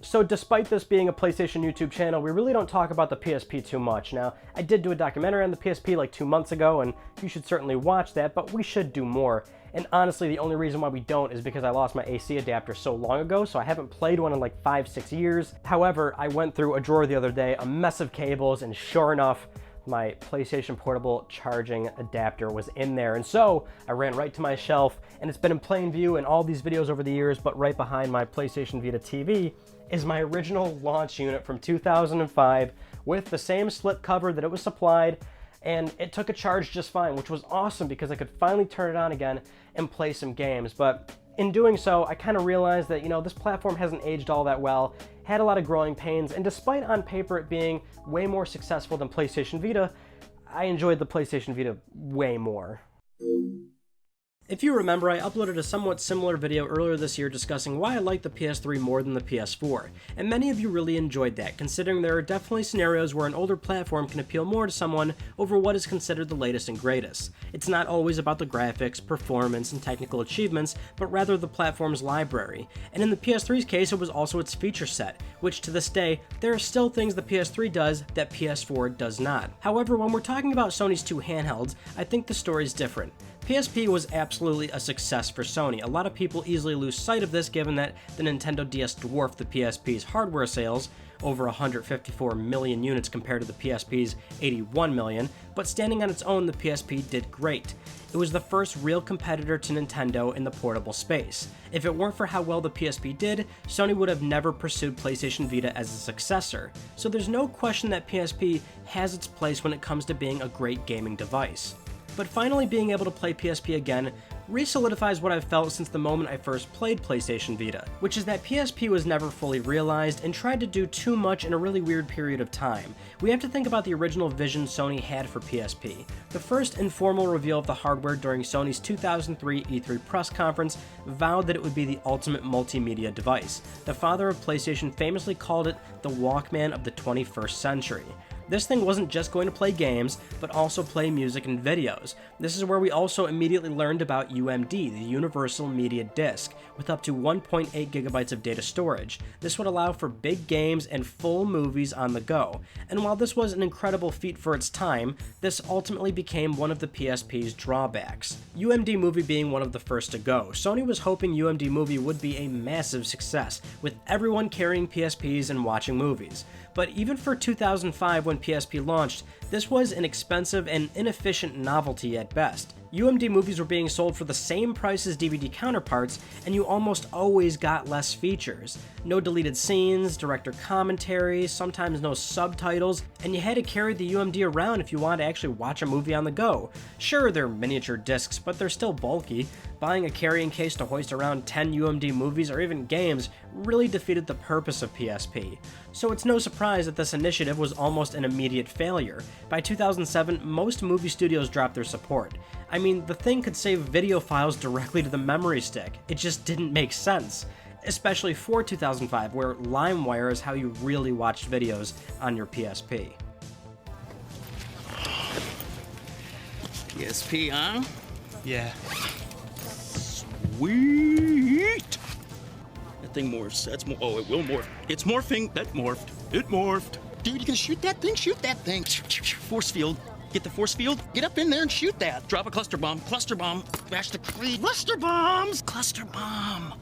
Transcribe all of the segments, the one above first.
So despite this being a PlayStation YouTube channel, we really don't talk about the PSP too much. Now, I did do a documentary on the PSP like 2 months ago, and you should certainly watch that, but we should do more. And honestly, the only reason why we don't is because I lost my AC adapter so long ago, so I haven't played one in like 5-6 years. However, I went through a drawer the other day, a mess of cables, and sure enough, my PlayStation Portable charging adapter was in there. And so I ran right to my shelf, and it's been in plain view in all these videos over the years, but right behind my PlayStation Vita TV is my original launch unit from 2005 with the same slip cover that it was supplied, and it took a charge just fine, which was awesome because I could finally turn it on again and play some games. But in doing so, I kind of realized that, this platform hasn't aged all that well, had a lot of growing pains, and despite on paper it being way more successful than PlayStation Vita, I enjoyed the PlayStation Vita way more. If you remember, I uploaded a somewhat similar video earlier this year discussing why I like the PS3 more than the PS4, and many of you really enjoyed that, considering there are definitely scenarios where an older platform can appeal more to someone over what is considered the latest and greatest. It's not always about the graphics, performance, and technical achievements, but rather the platform's library. And in the PS3's case, it was also its feature set, which to this day, there are still things the PS3 does that PS4 does not. However, when we're talking about Sony's two handhelds, I think the story's different. PSP was absolutely a success for Sony. A lot of people easily lose sight of this given that the Nintendo DS dwarfed the PSP's hardware sales, over 154 million units compared to the PSP's 81 million, but standing on its own, the PSP did great. It was the first real competitor to Nintendo in the portable space. If it weren't for how well the PSP did, Sony would have never pursued PlayStation Vita as a successor, so there's no question that PSP has its place when it comes to being a great gaming device. But finally being able to play PSP again re-solidifies what I've felt since the moment I first played PlayStation Vita, which is that PSP was never fully realized and tried to do too much in a really weird period of time. We have to think about the original vision Sony had for PSP. The first informal reveal of the hardware during Sony's 2003 E3 press conference vowed that it would be the ultimate multimedia device. The father of PlayStation famously called it the Walkman of the 21st century. This thing wasn't just going to play games, but also play music and videos. This is where we also immediately learned about UMD, the Universal Media Disc, with up to 1.8 gigabytes of data storage. This would allow for big games and full movies on the go. And while this was an incredible feat for its time, this ultimately became one of the PSP's drawbacks. UMD Movie being one of the first to go, Sony was hoping UMD Movie would be a massive success, with everyone carrying PSPs and watching movies. But even for 2005 when PSP launched, this was an expensive and inefficient novelty at best. UMD movies were being sold for the same price as DVD counterparts, and you almost always got less features. No deleted scenes, director commentary, sometimes no subtitles, and you had to carry the UMD around if you wanted to actually watch a movie on the go. Sure, they're miniature discs, but they're still bulky. Buying a carrying case to hoist around 10 UMD movies or even games really defeated the purpose of PSP. So it's no surprise that this initiative was almost an immediate failure. By 2007, most movie studios dropped their support. I mean, the thing could save video files directly to the memory stick. It just didn't make sense. Especially for 2005, where LimeWire is how you really watched videos on your PSP. PSP, huh? Yeah. Sweet! That thing morphs. That's oh, it will morph. It's morphing. That morphed. It morphed. Dude, you can shoot that thing? Shoot that thing. Force field. Get the force field. Get up in there and shoot that. Drop a cluster bomb. Cluster bomb. Bash the tree. Cluster bombs. Cluster bomb.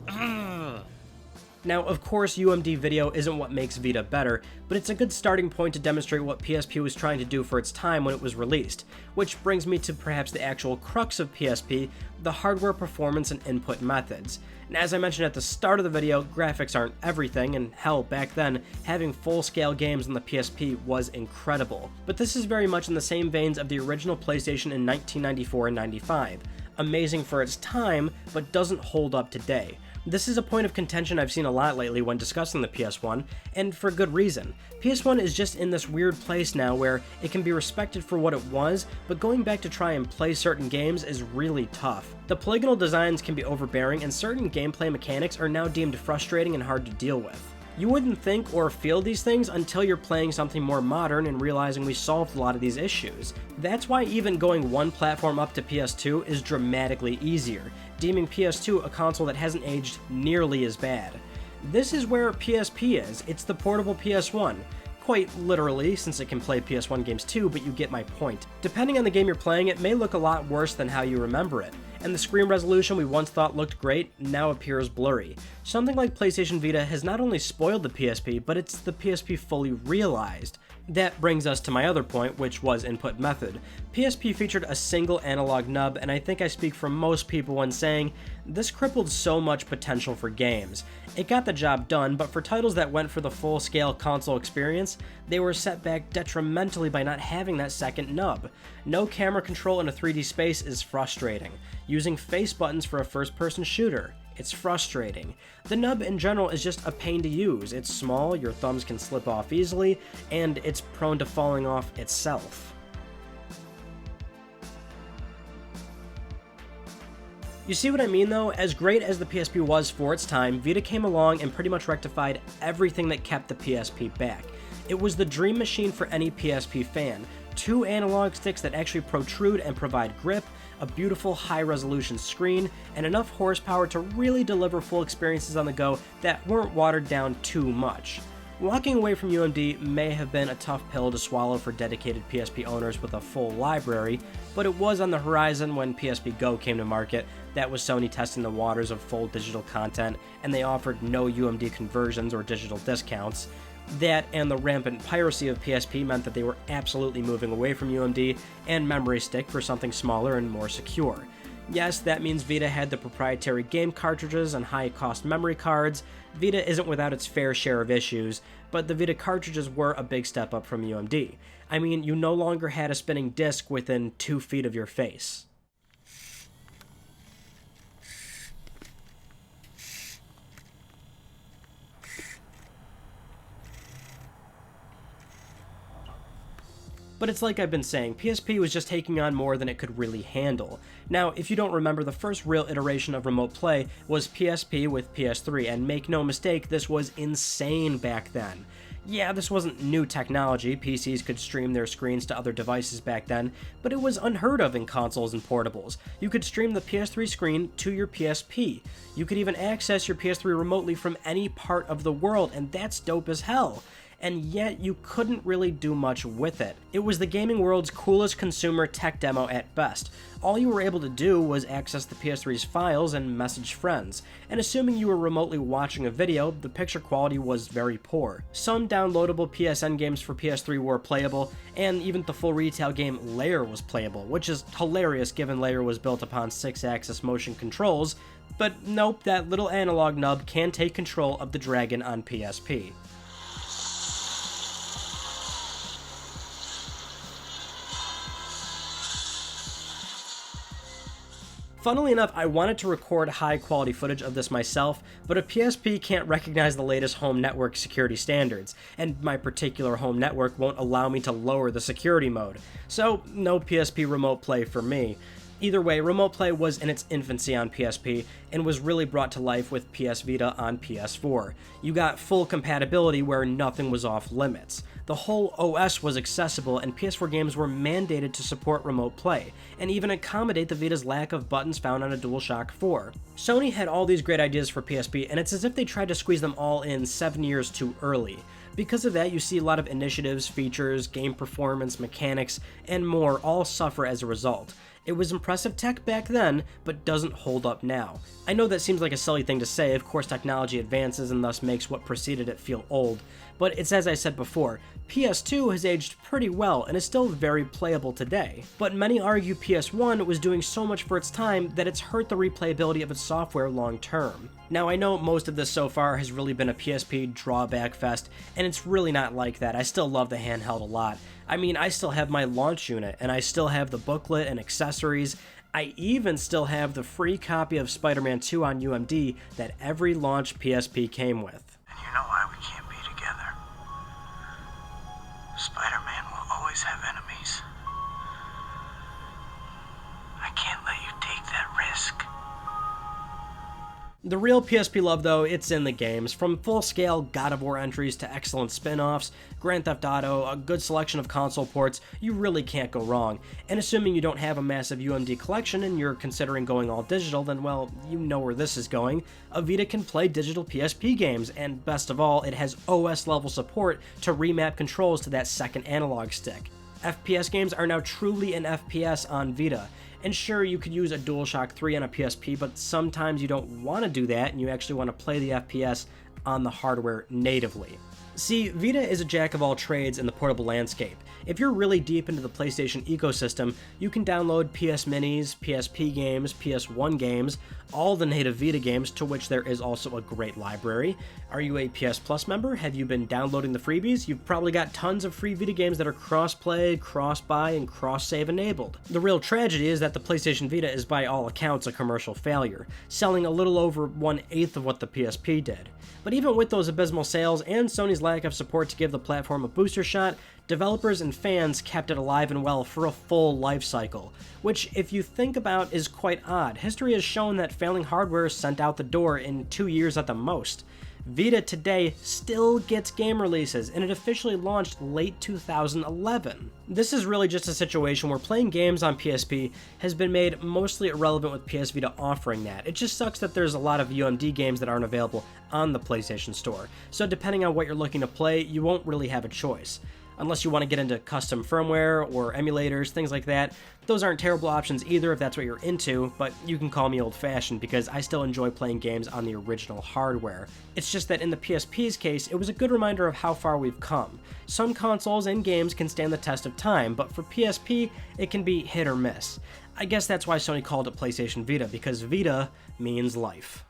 Ugh. Now, of course, UMD video isn't what makes Vita better, but it's a good starting point to demonstrate what PSP was trying to do for its time when it was released, which brings me to perhaps the actual crux of PSP, the hardware performance and input methods. And as I mentioned at the start of the video, graphics aren't everything, and hell, back then, having full-scale games on the PSP was incredible. But this is very much in the same veins of the original PlayStation in 1994 and 95. Amazing for its time, but doesn't hold up today. This is a point of contention I've seen a lot lately when discussing the PS1, and for good reason. PS1 is just in this weird place now where it can be respected for what it was, but going back to try and play certain games is really tough. The polygonal designs can be overbearing, and certain gameplay mechanics are now deemed frustrating and hard to deal with. You wouldn't think or feel these things until you're playing something more modern and realizing we solved a lot of these issues. That's why even going one platform up to PS2 is dramatically easier, deeming PS2 a console that hasn't aged nearly as bad. This is where PSP is. It's the portable PS1. Quite literally, since it can play PS1 games too, but you get my point. Depending on the game you're playing, it may look a lot worse than how you remember it, and the screen resolution we once thought looked great now appears blurry. Something like PlayStation Vita has not only spoiled the PSP, but it's the PSP fully realized. That brings us to my other point, which was input method. PSP featured a single analog nub, and I think I speak for most people when saying this crippled so much potential for games. It got the job done, but for titles that went for the full-scale console experience, they were set back detrimentally by not having that second nub. No camera control in a 3D space is frustrating. Using face buttons for a first-person shooter, it's frustrating. The nub in general is just a pain to use. It's small, your thumbs can slip off easily, and it's prone to falling off itself. You see what I mean though? As great as the PSP was for its time, Vita came along and pretty much rectified everything that kept the PSP back. It was the dream machine for any PSP fan. 2 analog sticks that actually protrude and provide grip, a beautiful high-resolution screen, and enough horsepower to really deliver full experiences on the go that weren't watered down too much. Walking away from UMD may have been a tough pill to swallow for dedicated PSP owners with a full library, but it was on the horizon when PSP Go came to market. That was Sony testing the waters of full digital content, and they offered no UMD conversions or digital discounts. That and the rampant piracy of PSP meant that they were absolutely moving away from UMD and memory stick for something smaller and more secure. Yes, that means Vita had the proprietary game cartridges and high-cost memory cards. Vita isn't without its fair share of issues, but the Vita cartridges were a big step up from UMD. I mean, you no longer had a spinning disc within 2 feet of your face. But it's like I've been saying, PSP was just taking on more than it could really handle. Now, if you don't remember, the first real iteration of Remote Play was PSP with PS3, and make no mistake, this was insane back then. Yeah, this wasn't new technology, PCs could stream their screens to other devices back then, but it was unheard of in consoles and portables. You could stream the PS3 screen to your PSP. You could even access your PS3 remotely from any part of the world, and that's dope as hell. And yet you couldn't really do much with it. It was the gaming world's coolest consumer tech demo at best. All you were able to do was access the PS3's files and message friends, and assuming you were remotely watching a video, the picture quality was very poor. Some downloadable PSN games for PS3 were playable, and even the full retail game Layer was playable, which is hilarious given Layer was built upon 6-axis motion controls, but nope, that little analog nub can take control of the dragon on PSP. Funnily enough, I wanted to record high-quality footage of this myself, but a PSP can't recognize the latest home network security standards, and my particular home network won't allow me to lower the security mode. So, no PSP Remote Play for me. Either way, Remote Play was in its infancy on PSP, and was really brought to life with PS Vita on PS4. You got full compatibility where nothing was off limits. The whole OS was accessible, and PS4 games were mandated to support Remote Play, and even accommodate the Vita's lack of buttons found on a DualShock 4. Sony had all these great ideas for PSP, and it's as if they tried to squeeze them all in 7 years too early. Because of that, you see a lot of initiatives, features, game performance, mechanics, and more all suffer as a result. It was impressive tech back then, but doesn't hold up now. I know that seems like a silly thing to say, of course technology advances and thus makes what preceded it feel old, but it's as I said before, PS2 has aged pretty well and is still very playable today. But many argue PS1 was doing so much for its time that it's hurt the replayability of its software long term. Now I know most of this so far has really been a PSP drawback fest, and it's really not like that. I still love the handheld a lot. I mean, I still have my launch unit, and I still have the booklet and accessories. I even still have the free copy of Spider-Man 2 on UMD that every launch PSP came with. And you know why we can't be together. Spider-Man will always have enemies. I can't let you take that risk. The real PSP love, though, it's in the games. From full-scale God of War entries to excellent spin-offs, Grand Theft Auto, a good selection of console ports, you really can't go wrong. And assuming you don't have a massive UMD collection and you're considering going all digital, then, well, you know where this is going. A Vita can play digital PSP games, and best of all, it has OS-level support to remap controls to that second analog stick. FPS games are now truly an FPS on Vita. And sure, you could use a DualShock 3 on a PSP, but sometimes you don't want to do that and you actually want to play the FPS on the hardware natively. See, Vita is a jack of all trades in the portable landscape. If you're really deep into the PlayStation ecosystem, you can download PS Minis, PSP games, PS1 games, all the native Vita games, to which there is also a great library. Are you a PS Plus member? Have you been downloading the freebies? You've probably got tons of free Vita games that are cross-play, cross-buy, and cross-save enabled. The real tragedy is that the PlayStation Vita is by all accounts a commercial failure, selling a little over 1/8 of what the PSP did. But even with those abysmal sales and Sony's lack of support to give the platform a booster shot, developers and fans kept it alive and well for a full life cycle, which, if you think about, is quite odd. History has shown that failing hardware is sent out the door in 2 years at the most. Vita today still gets game releases, and it officially launched late 2011. This is really just a situation where playing games on PSP has been made mostly irrelevant with PS Vita offering that. It just sucks that there's a lot of UMD games that aren't available on the PlayStation Store, so depending on what you're looking to play, you won't really have a choice. Unless you want to get into custom firmware or emulators, things like that. Those aren't terrible options either if that's what you're into, but you can call me old-fashioned because I still enjoy playing games on the original hardware. It's just that in the PSP's case, it was a good reminder of how far we've come. Some consoles and games can stand the test of time, but for PSP, it can be hit or miss. I guess that's why Sony called it PlayStation Vita, because Vita means life.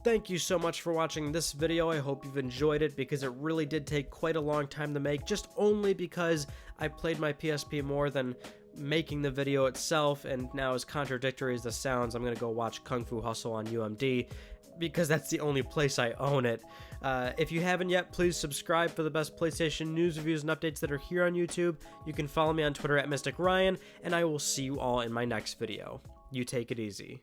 Thank you so much for watching this video. I hope you've enjoyed it because it really did take quite a long time to make, just only because I played my PSP more than making the video itself, and now as contradictory as this sounds, I'm going to go watch Kung Fu Hustle on UMD because that's the only place I own it. If you haven't yet, please subscribe for the best PlayStation news, reviews, and updates that are here on YouTube. You can follow me on Twitter at Mystic Ryan, and I will see you all in my next video. You take it easy.